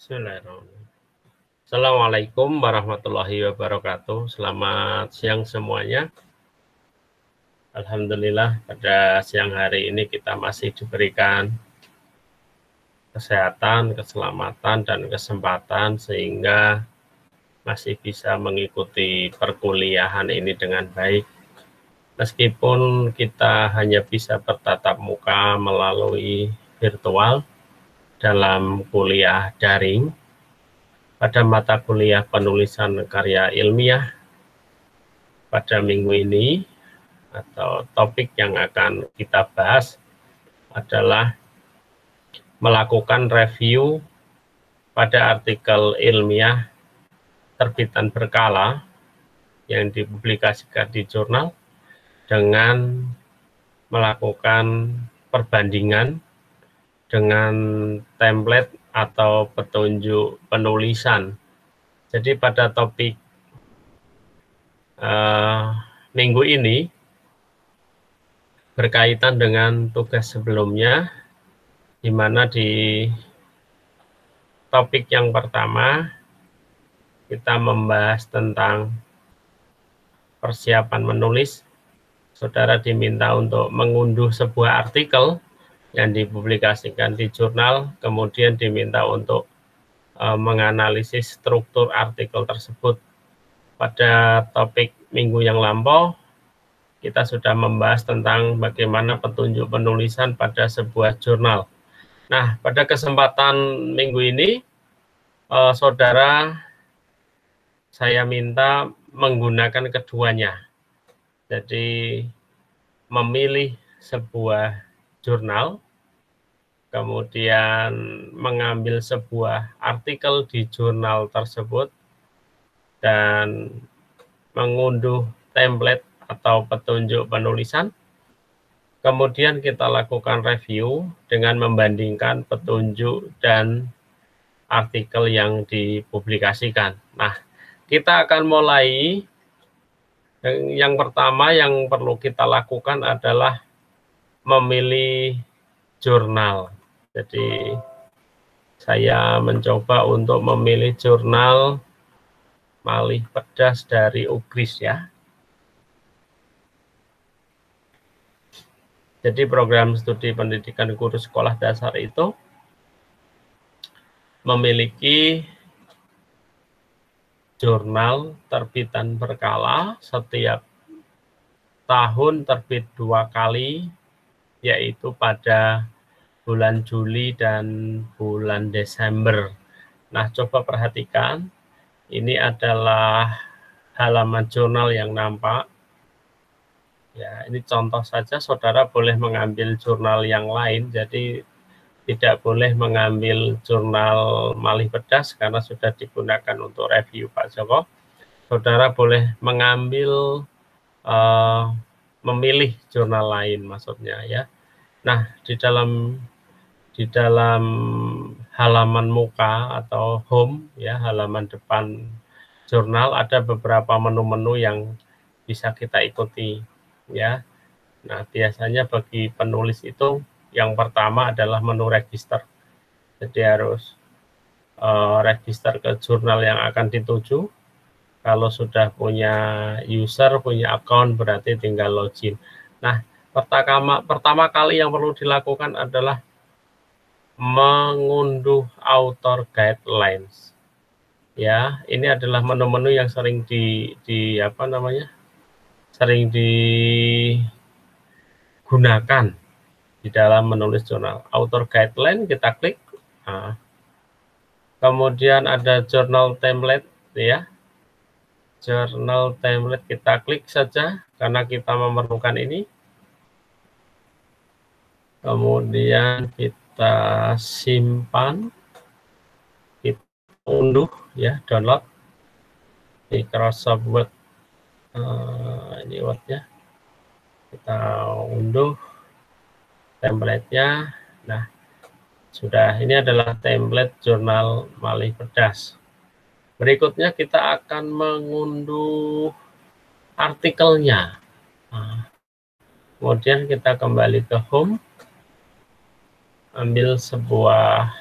Bismillahirrahmanirrahim. Assalamualaikum warahmatullahi wabarakatuh. Selamat siang semuanya. Alhamdulillah pada siang hari ini kita masih diberikan kesehatan, keselamatan, dan kesempatan sehingga masih bisa mengikuti perkuliahan ini dengan baik. Meskipun kita hanya bisa bertatap muka melalui virtual dalam kuliah daring, pada mata kuliah penulisan karya ilmiah pada minggu ini, atau topik yang akan kita bahas adalah melakukan review pada artikel ilmiah terbitan berkala yang dipublikasikan di jurnal dengan melakukan perbandingan dengan template atau petunjuk penulisan. Jadi pada topik minggu ini berkaitan dengan tugas sebelumnya, di mana di topik yang pertama kita membahas tentang persiapan menulis. Saudara diminta untuk mengunduh sebuah artikel yang dipublikasikan di jurnal, kemudian diminta untuk menganalisis struktur artikel tersebut. Pada topik minggu yang lampau, kita sudah membahas tentang bagaimana petunjuk penulisan pada sebuah jurnal. Nah, pada kesempatan minggu ini, saudara, saya minta menggunakan keduanya. Jadi, memilih sebuah jurnal, kemudian mengambil sebuah artikel di jurnal tersebut, dan mengunduh template atau petunjuk penulisan. Kemudian kita lakukan review dengan membandingkan petunjuk dan artikel yang dipublikasikan. Nah, kita akan mulai. Yang pertama yang perlu kita lakukan adalah memilih jurnal. Jadi saya mencoba untuk memilih jurnal Malih Pedas dari UGRIS ya. Jadi program studi pendidikan guru sekolah dasar itu memiliki jurnal terbitan berkala, setiap tahun terbit 2 kali, yaitu pada bulan Juli dan bulan Desember. Nah, coba perhatikan, ini adalah halaman jurnal yang nampak. Ya, ini contoh saja, saudara boleh mengambil jurnal yang lain, jadi tidak boleh mengambil jurnal Malih Pedas karena sudah digunakan untuk review Pak Joko. Saudara boleh mengambil, memilih jurnal lain maksudnya ya. Nah, di dalam halaman muka atau home ya, halaman depan jurnal ada beberapa menu-menu yang bisa kita ikuti ya. Nah, biasanya bagi penulis itu yang pertama adalah menu register. Jadi harus register ke jurnal yang akan dituju. Kalau sudah punya user, punya account, berarti tinggal login. Nah, pertama kali yang perlu dilakukan adalah mengunduh author guidelines. Ya, ini adalah menu-menu yang sering sering digunakan di dalam menulis jurnal. Author guideline kita klik. Nah, kemudian ada journal template ya. Journal template kita klik saja karena kita memerlukan ini. Kemudian kita simpan, kita unduh ya, download Microsoft Word. Ini Word-nya. Kita unduh template-nya. Nah, sudah, ini adalah template jurnal Malih Pedas. Berikutnya kita akan mengunduh artikelnya. Nah, kemudian kita kembali ke home, ambil sebuah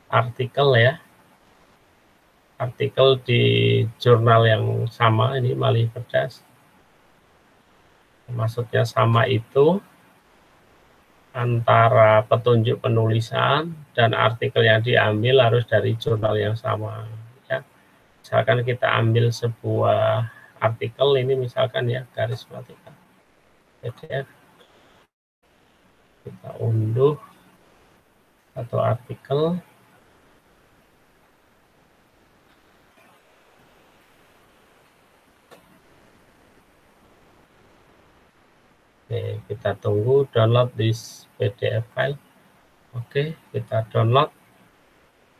artikel ya, artikel di jurnal yang sama, ini Malih Cerdas. Maksudnya sama itu antara petunjuk penulisan dan artikel yang diambil harus dari jurnal yang sama ya. Misalkan kita ambil sebuah artikel ini, misalkan ya, garis matikan PDF, kita unduh satu artikel. Oke, kita tunggu download this PDF file. Oke, kita download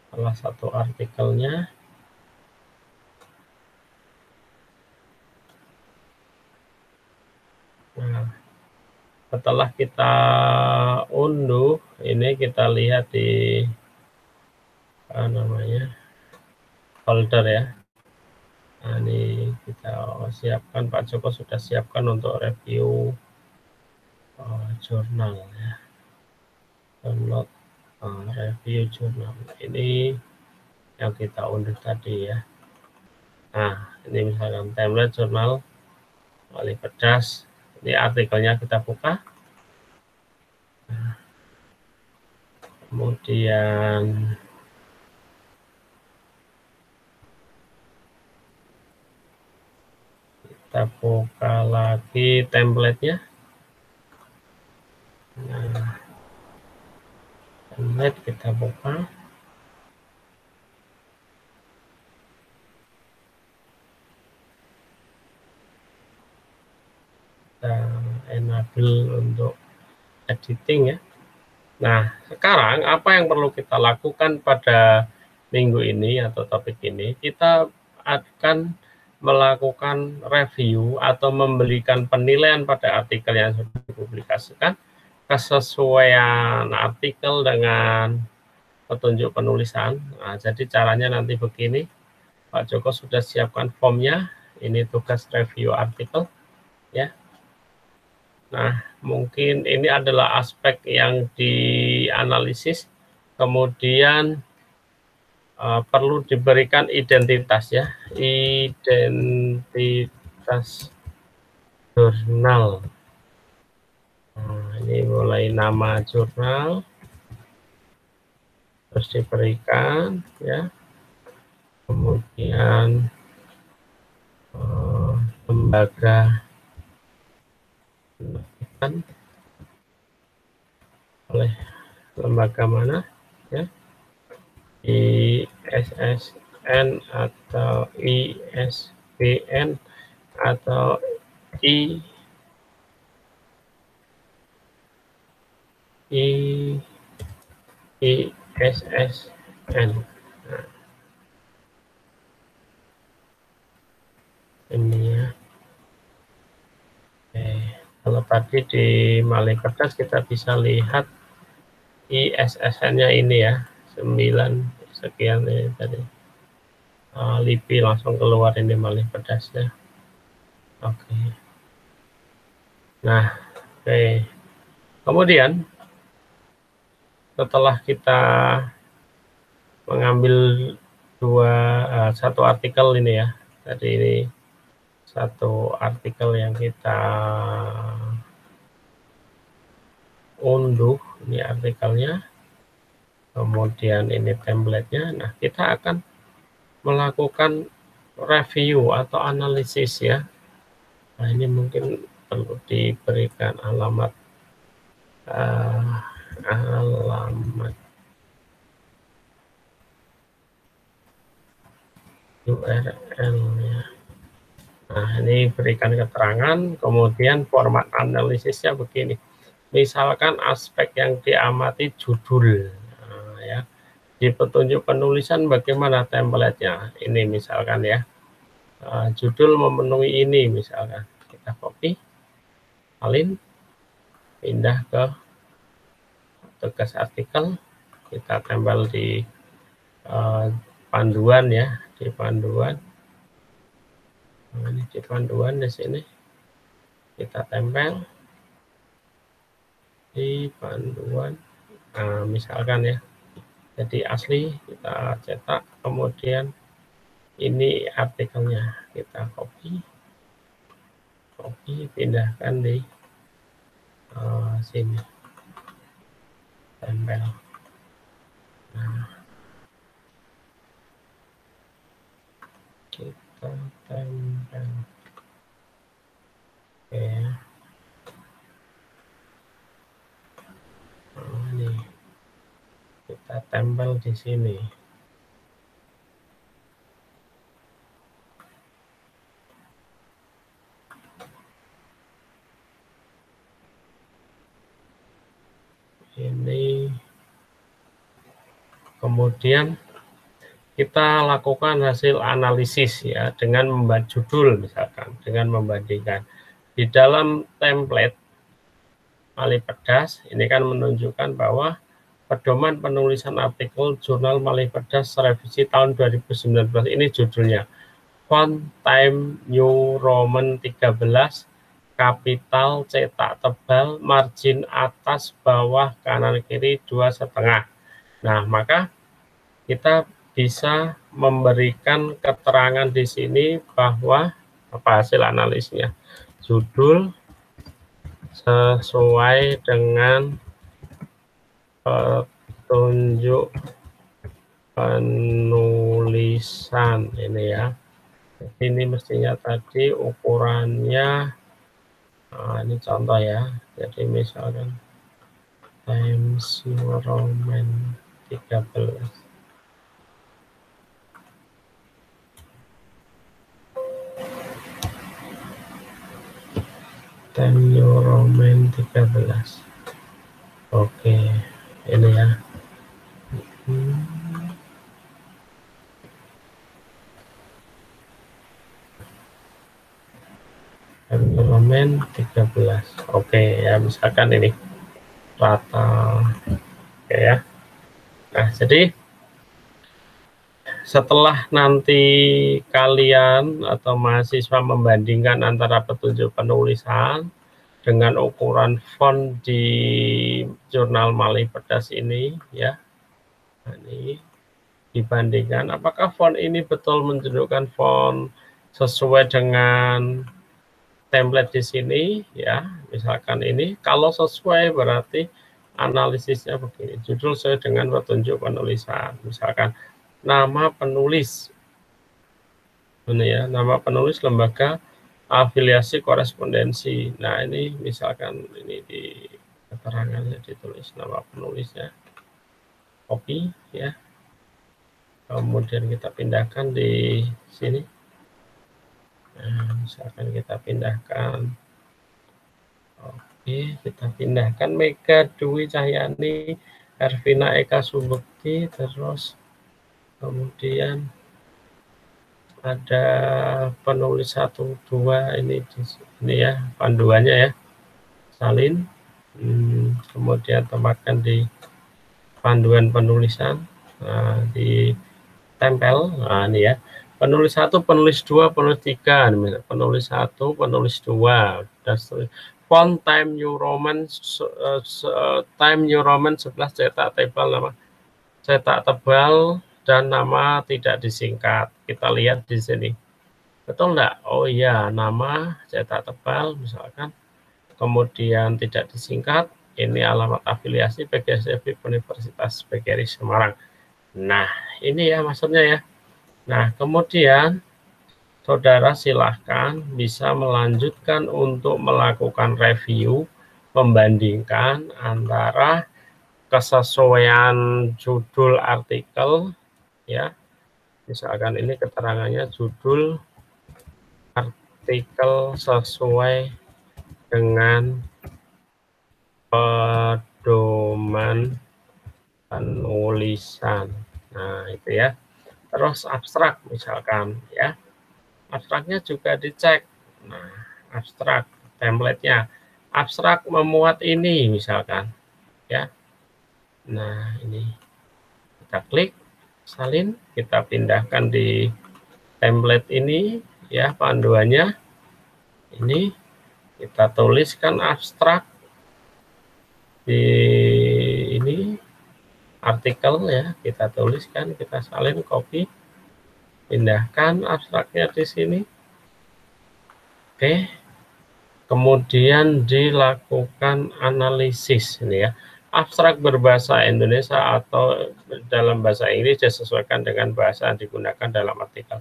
salah satu artikelnya. Nah, setelah kita unduh, ini kita lihat di folder ya. Nah, ini kita siapkan, Pak Joko sudah siapkan untuk review jurnal ya. Download review jurnal. Ini yang kita unduh tadi ya. Nah, ini misalkan template jurnal Malih Cerdas. Ini artikelnya kita buka. Nah, kemudian kita buka lagi template-nya. Nah, template kita buka. Kita enable untuk editing ya. Nah, sekarang apa yang perlu kita lakukan pada minggu ini atau topik ini? Kita akan melakukan review atau memberikan penilaian pada artikel yang sudah dipublikasikan, kesesuaian artikel dengan petunjuk penulisan. Nah, jadi caranya nanti begini, Pak Joko sudah siapkan formnya. Ini tugas review artikel ya. Nah, mungkin ini adalah aspek yang dianalisis, kemudian perlu diberikan identitas ya, identitas jurnal. Nah, ini mulai nama jurnal, terus diberikan ya, kemudian lembaga oleh lembaga mana ya, ISSN atau ISBN atau ISSN. Nah, ini ya. Kalau tadi di Malih Cerdas kita bisa lihat ISSN-nya ini ya, 9 sekian ini tadi. LIPI langsung keluar ini Malih Cerdas ya. Oke. Nah, oke. Kemudian setelah kita mengambil satu artikel ini ya, tadi ini satu artikel yang kita unduh, ini artikelnya, kemudian ini template-nya. Nah, kita akan melakukan review atau analisis ya. Nah, ini mungkin perlu diberikan alamat URL ya. Nah, ini berikan keterangan, kemudian format analisisnya begini. Misalkan aspek yang diamati judul, nah, ya. Di petunjuk penulisan bagaimana template-nya? Ini misalkan ya, judul memenuhi ini misalkan. Kita copy, salin, pindah ke tugas artikel, kita tempel di panduan ya, di panduan. Nah, ini di panduan di sini kita tempel di panduan. Nah, misalkan ya, Jadi asli kita cetak, kemudian ini artikelnya kita copy, pindahkan di sini, tempel. Nah, kita tempel. Oke. Nah, ini kita tempel di sini. Ini kemudian kita lakukan hasil analisis ya dengan membuat judul, misalkan dengan membandingkan di dalam template Malipedas. Ini kan menunjukkan bahwa pedoman penulisan artikel jurnal Malipedas revisi tahun 2019, ini judulnya font time New Roman 13, kapital, cetak tebal, margin atas, bawah, kanan, kiri 2,5. Nah, maka kita bisa memberikan keterangan di sini bahwa apa hasil analisnya. Judul sesuai dengan petunjuk penulisan ini ya. Ini mestinya tadi ukurannya, nah, ini contoh ya. Jadi misalkan Times New Roman 13. Times New Roman 13. Oke, ini ya. Roman 13. Oke ya, misalkan ini rata. Oke ya. Nah, jadi setelah nanti kalian atau mahasiswa membandingkan antara petunjuk penulisan dengan ukuran font di jurnal Malipedas ini ya. Nah, ini dibandingkan apakah font ini betul menunjukkan font sesuai dengan template di sini ya, misalkan ini kalau sesuai berarti analisisnya begini, judul sesuai dengan petunjuk penulisan, misalkan nama penulis ini ya, nama penulis lembaga afiliasi korespondensi. Nah, ini misalkan ini di keterangannya ditulis nama penulisnya, copy ya, kemudian kita pindahkan di sini. Nah, misalkan kita pindahkan, oke, kita pindahkan Mega Dwi Cahyani, Ervina Eka Subekti, terus kemudian ada penulis 1, 2, ini di sini ya, panduannya ya, salin, kemudian tempatkan di panduan penulisan, nah, di tempel, nah ini ya. Penulis 1, penulis 2, penulis 3, penulis 1, penulis 2, dan font Time New Roman, Time New Roman 11, cetak tebal, nama cetak tebal dan nama tidak disingkat. Kita lihat di sini, betul enggak? Oh iya, nama cetak tebal misalkan, kemudian tidak disingkat, ini alamat afiliasi PGSFI Universitas PGRI Semarang. Nah, ini ya maksudnya ya. Nah, kemudian saudara silahkan bisa melanjutkan untuk melakukan review, membandingkan antara kesesuaian judul artikel, ya. Misalkan ini keterangannya judul artikel sesuai dengan pedoman penulisan. Nah, itu ya. Terus abstrak misalkan ya, abstraknya juga dicek. Nah, abstrak template-nya, abstrak memuat ini misalkan ya. Nah, ini kita klik salin, kita pindahkan di template ini ya, panduannya ini kita tuliskan abstrak di ini, artikel ya, kita tuliskan, kita salin, copy, pindahkan abstraknya di sini. Oke. Kemudian dilakukan analisis ini ya. Abstrak berbahasa Indonesia atau dalam bahasa Inggris disesuaikan dengan bahasa yang digunakan dalam artikel.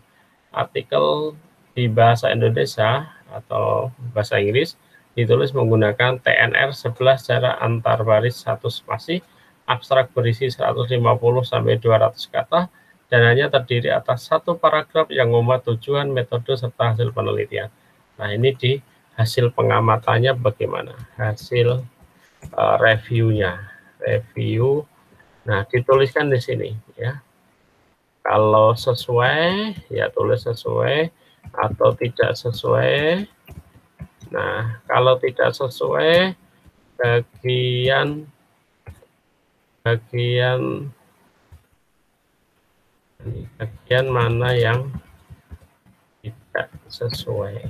Artikel di bahasa Indonesia atau bahasa Inggris ditulis menggunakan TNR 11 secara antar baris 1 spasi, abstrak berisi 150 sampai 200 kata dan hanya terdiri atas satu paragraf yang memuat tujuan, metode serta hasil penelitian. Nah, ini di hasil pengamatannya bagaimana? Hasil reviewnya, review. Nah, dituliskan di sini ya. Kalau sesuai, ya tulis sesuai atau tidak sesuai. Nah, kalau tidak sesuai, bagian mana yang tidak sesuai.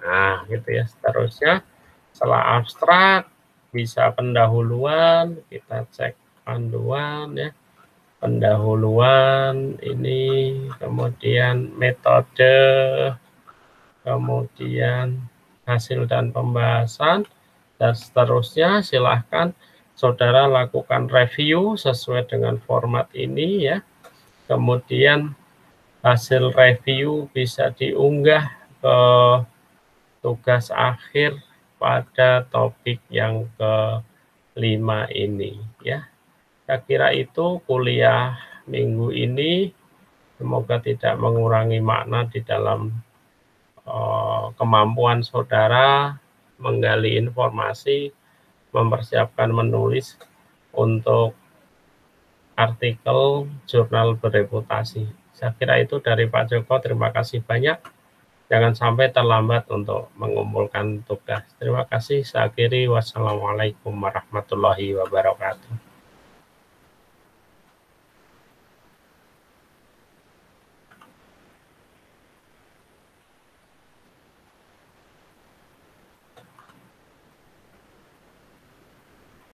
Nah, gitu ya. Seterusnya, setelah abstrak, bisa pendahuluan, kita cek panduan ya. Pendahuluan ini, kemudian metode, kemudian hasil dan pembahasan, dan seterusnya. Silahkan saudara lakukan review sesuai dengan format ini ya. Kemudian hasil review bisa diunggah ke tugas akhir pada topik yang ke-5 ini ya. Saya kira itu kuliah minggu ini, semoga tidak mengurangi makna di dalam kemampuan saudara menggali informasi, mempersiapkan menulis untuk artikel jurnal bereputasi. Saya kira itu dari Pak Joko. Terima kasih banyak. Jangan sampai terlambat untuk mengumpulkan tugas. Terima kasih. Saya akhiri. Wassalamualaikum warahmatullahi wabarakatuh.